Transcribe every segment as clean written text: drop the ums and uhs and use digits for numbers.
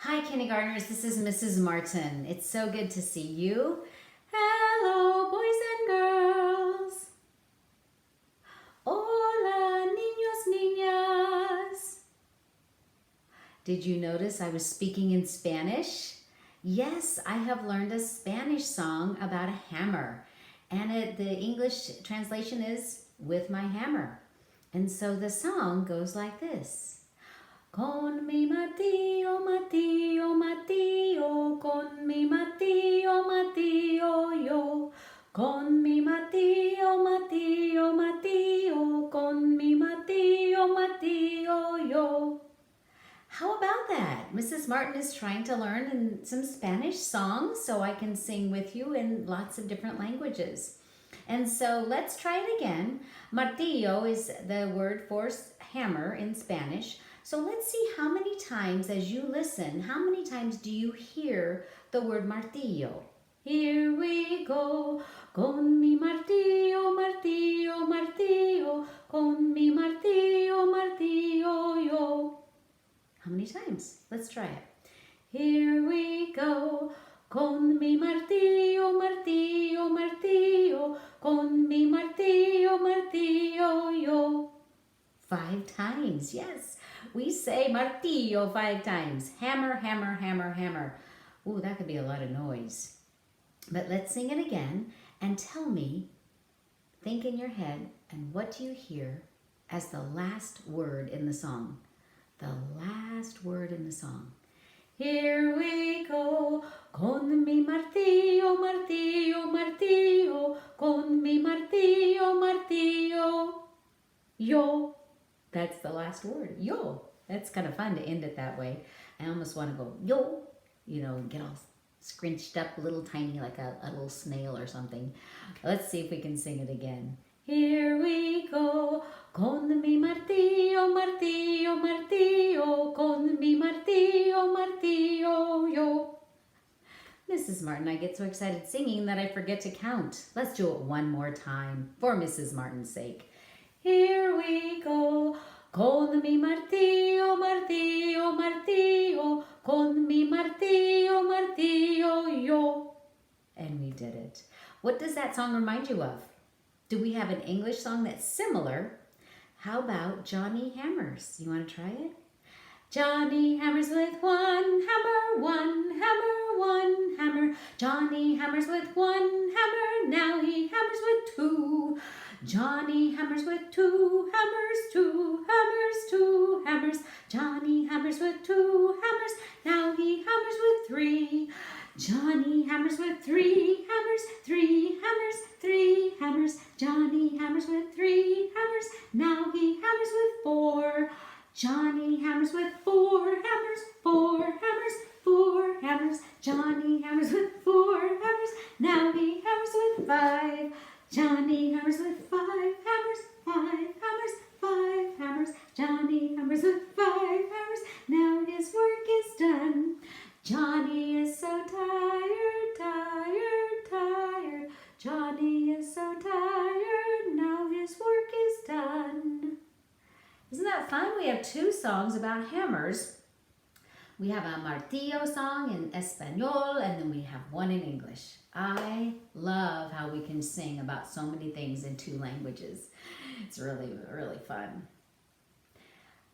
Hi, kindergartners. This is Mrs. Martin. It's so good to see you. Hello, boys and girls. Hola, niños, niñas. Did you notice I was speaking in Spanish? Yes, I have learned a Spanish song about a hammer. And the English translation is with my hammer. And so the song goes like this. Con mi martillo, martillo, martillo, con mi martillo, martillo, yo. Con mi martillo, martillo, martillo, con mi martillo, martillo, yo. How about that? Mrs. Martin is trying to learn some Spanish songs so I can sing with you in lots of different languages. And so let's try it again. Martillo is the word for hammer in Spanish. So let's see how many times, as you listen, how many times do you hear the word martillo? Here we go. Con mi martillo, martillo, martillo, con mi martillo, martillo, yo. How many times? Let's try it. Here we go. Con mi martillo, martillo, martillo, con mi martillo, martillo, yo. 5 times, yes. We say martillo 5 times. Hammer, hammer, hammer, hammer. Ooh, that could be a lot of noise. But let's sing it again and tell me, think in your head, and what do you hear as the last word in the song? The last word in the song. Here we go, con mi martillo, martillo, martillo, con mi martillo, martillo, yo. That's the last word, yo. That's kind of fun to end it that way. I almost want to go, yo, get all scrunched up, little tiny, like a little snail or something. Let's see if we can sing it again. Here we go, con mi martillo, martillo, martillo, con mi martillo, martillo, yo. Mrs. Martin, I get so excited singing that I forget to count. Let's do it one more time for Mrs. Martin's sake. Here we go, con mi martillo, martillo, martillo, con mi martillo, martillo, yo. And we did it. What does that song remind you of? Do we have an English song that's similar? How about Johnny Hammers? You want to try it? Johnny hammers with one hammer, one hammer, one hammer. Johnny hammers with one hammer, now he hammers with two. Johnny hammers with two hammers, two hammers, two hammers. Johnny hammers with two hammers, now he hammers with three. Johnny hammers with three hammers, three hammers, three hammers. Johnny hammers with three hammers, now he hammers with four. Johnny hammers with four hammers, four hammers, four hammers. Johnny hammers with four hammers, now he hammers with five. Johnny hammers with five hammers, five hammers, five hammers. Johnny hammers with five hammers, now his work is done. Johnny is so tired, tired, tired. Johnny is so tired, now his work is done. Isn't that fun? We have 2 songs about hammers. We have a martillo song in Espanol, and then we have one in English. I love how we can sing about so many things in 2 languages. It's really, really fun.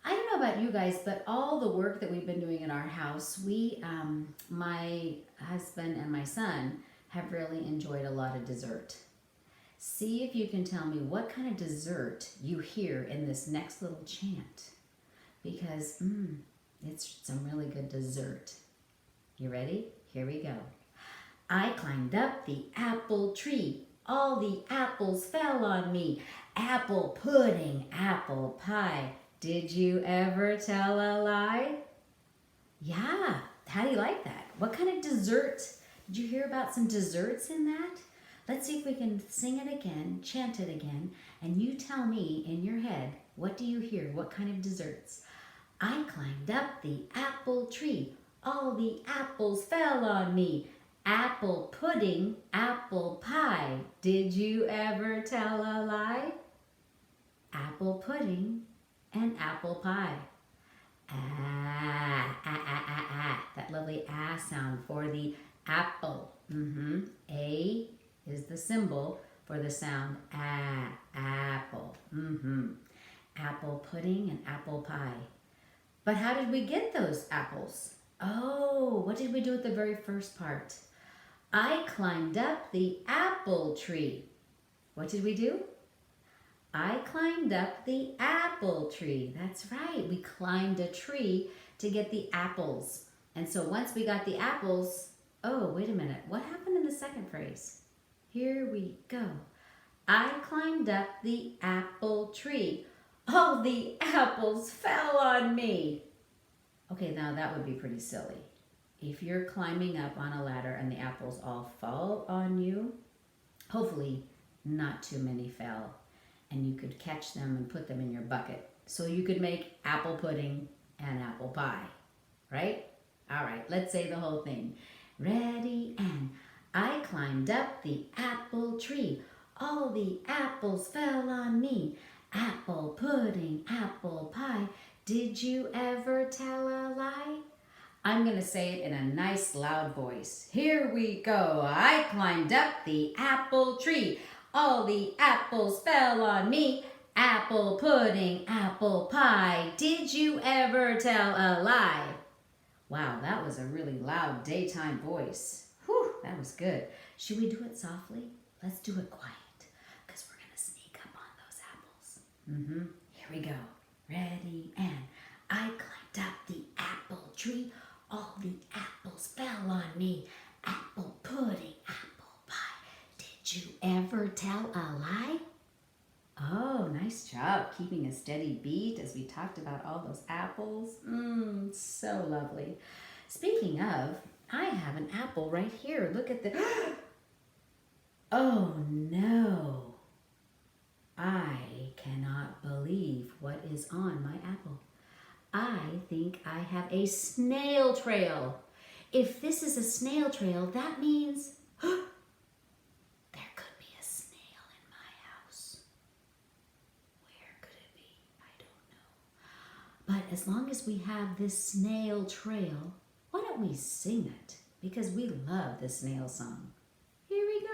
I don't know about you guys, but all the work that we've been doing in our house, my husband and my son have really enjoyed a lot of dessert. See if you can tell me what kind of dessert you hear in this next little chant, because it's some really good dessert. You ready? Here we go. I climbed up the apple tree. All the apples fell on me. Apple pudding, apple pie. Did you ever tell a lie? Yeah. How do you like that? What kind of dessert? Did you hear about some desserts in that? Let's see if we can sing it again, chant it again, and you tell me in your head, what do you hear? What kind of desserts? I climbed up the apple tree. All the apples fell on me. Apple pudding, apple pie. Did you ever tell a lie? Apple pudding and apple pie. Ah, ah, ah, ah, ah. That sound for the apple. A is the symbol for the sound apple. Apple pudding and apple pie. But how did we get those apples? Oh, what did we do at the very first part? I climbed up the apple tree. What did we do? I climbed up the apple tree. That's right. We climbed a tree to get the apples. And so once we got the apples, oh, wait a minute. What happened in the second phrase? Here we go. I climbed up the apple tree. All the apples fell on me. Okay, now that would be pretty silly. If you're climbing up on a ladder and the apples all fall on you, hopefully not too many fell, and you could catch them and put them in your bucket so you could make apple pudding and apple pie, right? All right, let's say the whole thing. Ready, and I climbed up the apple tree. All the apples fell on me. Apple pudding, apple pie. Did you ever tell a lie? I'm going to say it in a nice loud voice. Here we go. I climbed up the apple tree. All the apples fell on me. Apple pudding, apple pie. Did you ever tell a lie? Wow, that was a really loud daytime voice. Whew, that was good. Should we do it softly? Let's do it quiet, because we're going to sneak up on those apples. Here we go. Ready, and I climbed up the apple tree. All the apples fell on me. Apple pudding, apple pie. Did you ever tell a lie? Oh, nice job keeping a steady beat as we talked about all those apples. So lovely. Speaking of, I have an apple right here. Look at the... Oh no. I cannot believe what is on my apple. I think I have a snail trail. If this is a snail trail, that means there could be a snail in my house. Where could it be? I don't know. But as long as we have this snail trail, why don't we sing it? Because we love the snail song. Here we go.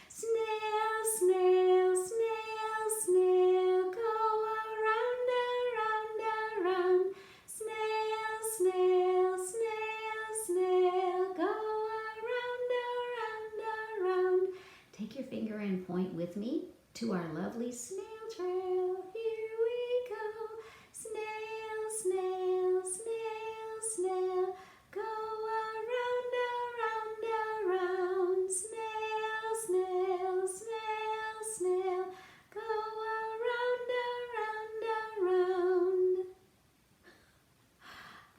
Snail, snail, snail, snail, go around, around, around. Snail, snail, snail, snail, go around, around, around. Take your finger and point with me to our lovely snail trail. Here we go. Snail, snail, snail, snail, go around, around, around. Snail, snail, snail, snail, go around, around, around.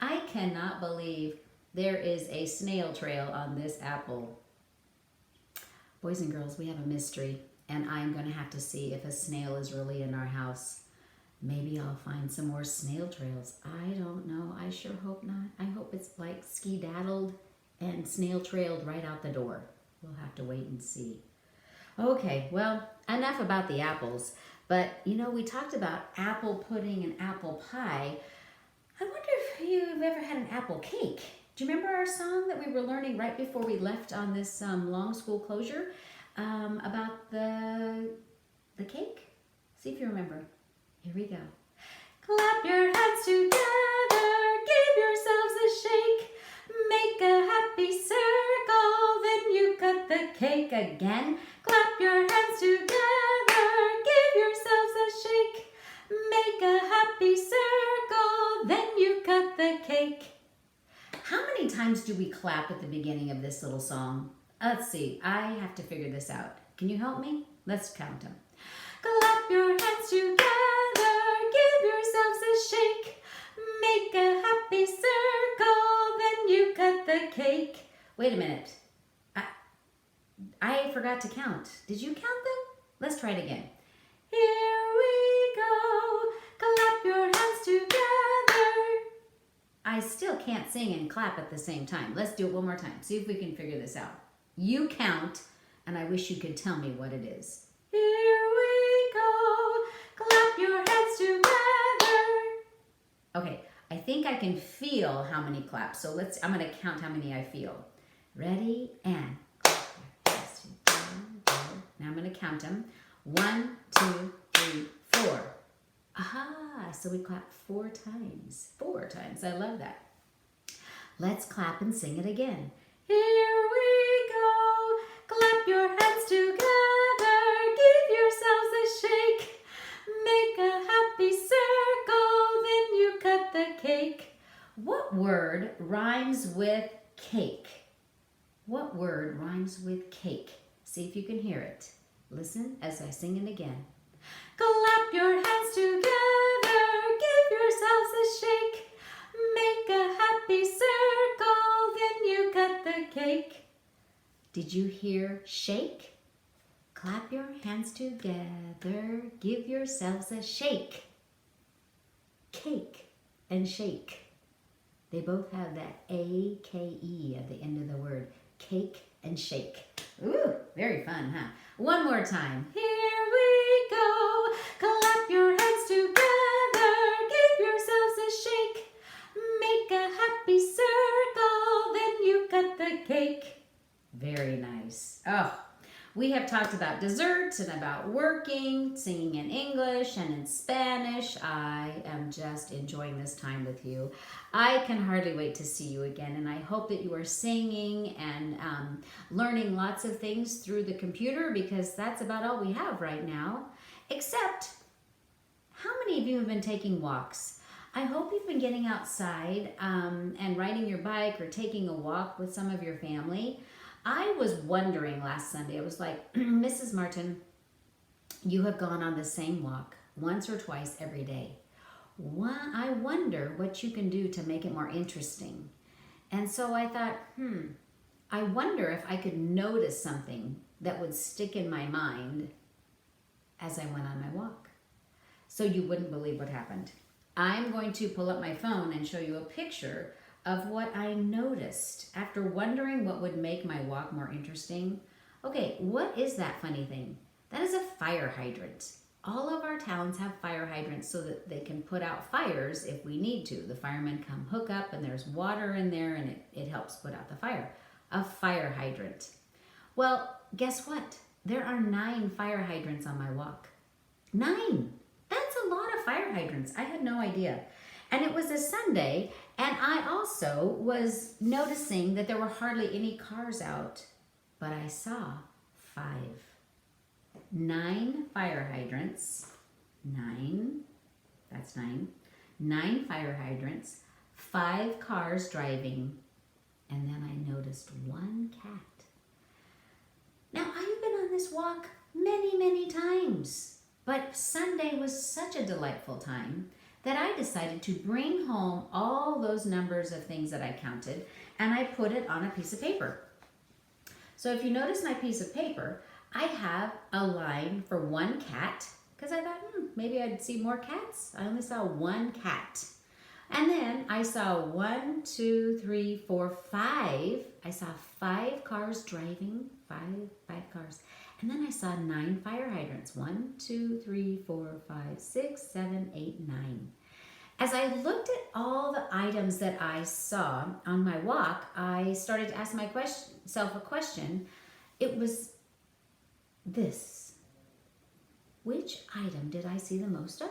I cannot believe there is a snail trail on this apple. Boys and girls, we have a mystery, and I'm going to have to see if a snail is really in our house. Maybe I'll find some more snail trails. I don't know. I sure hope not. I hope it's like skedaddled and snail trailed right out the door. We'll have to wait and see. Okay, well, enough about the apples. But, you know, we talked about apple pudding and apple pie. I wonder if you've ever had an apple cake. Do you remember our song that we were learning right before we left on this long school closure about the cake? See if you remember. Here we go. Clap your hands together, give yourselves a shake, make a happy circle, then you cut the cake again. Clap your hands together, give yourselves a shake, make a happy circle, then you cut the cake. How many times do we clap at the beginning of this little song? Let's see, I have to figure this out. Can you help me? Let's count them. Clap your hands together, give yourselves a shake, make a happy circle, then you cut the cake. Wait a minute. I forgot to count. Did you count them? Let's try it again. Here we go. Clap your hands together. I still can't sing and clap at the same time. Let's do it one more time. See if we can figure this out. You count, and I wish you could tell me what it is. Here we go. Clap your hands together. Okay, I think I can feel how many claps. So I'm going to count how many I feel. Ready? And clap your hands together. Now I'm going to count them. 1, 2, 3, 4. Aha! So we clap 4 times. 4 times. I love that. Let's clap and sing it again. Here we go. Clap your hands together. Give yourselves a shake. Make a happy circle. Then you cut the cake. What word rhymes with cake? What word rhymes with cake? See if you can hear it. Listen as I sing it again. Clap your hands together. Give yourselves a shake. Make a happy circle. Then you cut the cake. Did you hear shake? Clap your hands together. Give yourselves a shake. Cake and shake. They both have that A-K-E at the end of the word. Cake and shake. Ooh, very fun, huh? One more time. Here we go. Clap your hands together. Give yourselves a shake. Make a happy circle. Then you cut the cake. Very nice. Oh, we have talked about desserts and about working, singing in English and in Spanish. I am just enjoying this time with you. I can hardly wait to see you again, and I hope that you are singing and learning lots of things through the computer, because that's about all we have right now. Except, how many of you have been taking walks? I hope you've been getting outside and riding your bike or taking a walk with some of your family. I was wondering last Sunday, I was like, Mrs. Martin, you have gone on the same walk once or twice every day. I wonder what you can do to make it more interesting. And so I thought, I wonder if I could notice something that would stick in my mind as I went on my walk. So you wouldn't believe what happened. I'm going to pull up my phone and show you a picture of what I noticed after wondering what would make my walk more interesting. Okay, what is that funny thing? That is a fire hydrant. All of our towns have fire hydrants so that they can put out fires if we need to. The firemen come hook up and there's water in there and it helps put out the fire. A fire hydrant. Well, guess what? There are 9 fire hydrants on my walk. 9! That's a lot of fire hydrants. I had no idea. And it was a Sunday, and I also was noticing that there were hardly any cars out, but I saw 5. 9 fire hydrants. 9, that's 9. 9 fire hydrants, 5 cars driving, and then I noticed 1 cat. Now, I've been on this walk many, many times, but Sunday was such a delightful time that I decided to bring home all those numbers of things that I counted, and I put it on a piece of paper. So if you notice my piece of paper, I have a line for 1 cat, because I thought, maybe I'd see more cats. I only saw 1 cat. And then I saw 1, 2, 3, 4, 5. I saw 5 cars driving, 5 cars. And then I saw 9 fire hydrants. 1, 2, 3, 4, 5, 6, 7, 8, 9. As I looked at all the items that I saw on my walk, I started to ask myself a question. It was this. Which item did I see the most of?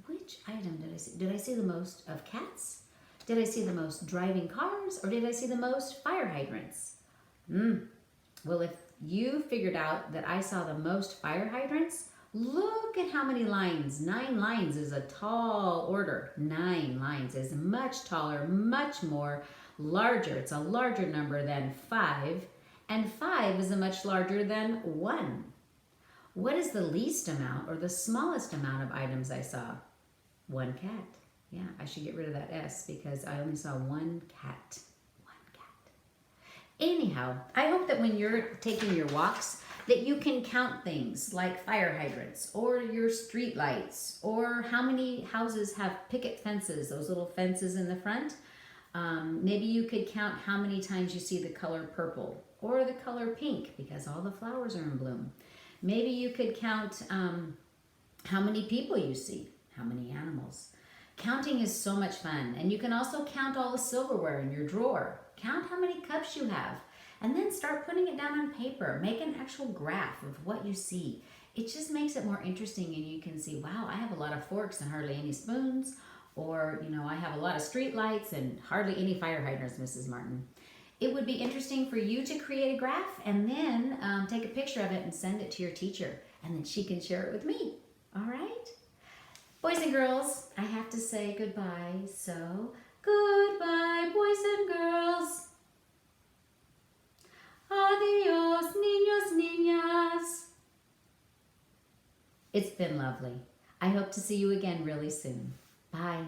Which item did I see? Did I see the most of cats? Did I see the most driving cars? Or did I see the most fire hydrants? Well, if you figured out that I saw the most fire hydrants, look at how many lines. 9 lines is a tall order. 9 lines is much taller, much more larger. It's a larger number than 5, and 5 is a much larger than 1. What is the least amount or the smallest amount of items I saw? 1 cat. Yeah, I should get rid of that S because I only saw 1 cat. Anyhow, I hope that when you're taking your walks that you can count things like fire hydrants or your street lights or how many houses have picket fences, those little fences in the front. Maybe you could count how many times you see the color purple or the color pink because all the flowers are in bloom. Maybe you could count how many people you see, how many animals. Counting is so much fun. And you can also count all the silverware in your drawer. Count how many cups you have. And then start putting it down on paper. Make an actual graph of what you see. It just makes it more interesting, and you can see, wow, I have a lot of forks and hardly any spoons. Or, I have a lot of street lights and hardly any fire hydrants, Mrs. Martin. It would be interesting for you to create a graph and then take a picture of it and send it to your teacher. And then she can share it with me. All right? Boys and girls, I have to say goodbye. So, goodbye, boys and girls. Adios, niños, niñas. It's been lovely. I hope to see you again really soon. Bye.